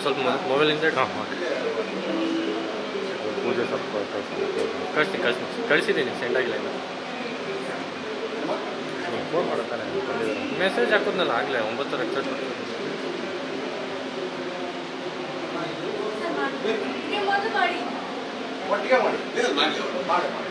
ಸ್ವಲ್ಪ ಮೊಬೈಲಿಂದ ಪೂಜೆ ಸ್ವಲ್ಪ ಕಳಿಸಿದ್ದೀನಿ ಸೆಂಡ್ ಆಗಿಲ್ಲ ಇಲ್ಲ ಫೋನ್ ಮಾಡುತ್ತಾನೆ ಮೆಸೇಜ್ ಹಾಕೋದ್ನಲ್ಲ ಆಗಲೇ 9 ಎಕ್ಸೆಪ್ಟ್ ಒಟ್ಟಿಗೆ ಮಾಡಿ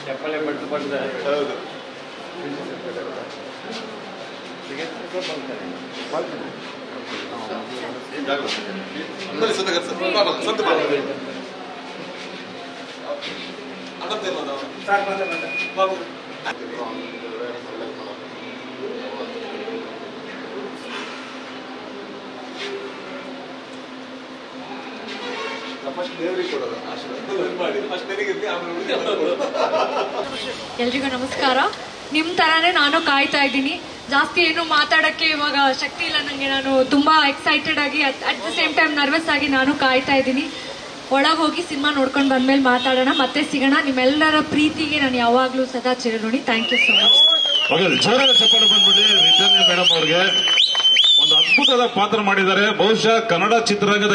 ಚಪ್ಪಲೆ ಬಡ್ದು ಬಂದ ಹೌದು ಎಲ್ರಿಗೂ ನಮಸ್ಕಾರ. ನಿಮ್ಮ ತರಾನೇ ನಾನು ಕಾಯ್ತಾ ಇದ್ದೀನಿ. ಜಾಸ್ತಿ ಏನು ಮಾತಾಡಕ್ಕೆ ಇವಾಗ ಶಕ್ತಿ ಇಲ್ಲ ನನಗೆ. ನಾನು ತುಂಬಾ ಎಕ್ಸೈಟೆಡ್ ಆಗಿ at the same time nervous ಆಗಿ ನಾನು ಕಾಯ್ತಾ ಇದ್ದೀನಿ. ಒಳಗೆ ಹೋಗಿ ಸಿನಿಮಾ ನೋಡ್ಕೊಂಡು ಬಂದ್ಮೇಲೆ ಮಾತಾಡೋಣ, ಮತ್ತೆ ಸಿಗೋಣ. ನಿಮ್ಮೆಲ್ಲರ ಪ್ರೀತಿಗೆ ನಾನು ಯಾವಾಗ್ಲೂ ಸದಾ ಚಿರಋಣಿ. Thank you so much. ಜೋರಾದ ಚಪ್ಪಾಳೆ ಬಂದ್ಬಿಡಿ ರಿಟರ್ನ್ ಮೇಡಮ್ ಅವ್ರಿಗೆ. ಒಂದು ಅದ್ಭುತದ ಪಾತ್ರ ಮಾಡಿದ್ದಾರೆ. ಬಹುಶಃ ಕನ್ನಡ ಚಿತ್ರರಂಗದ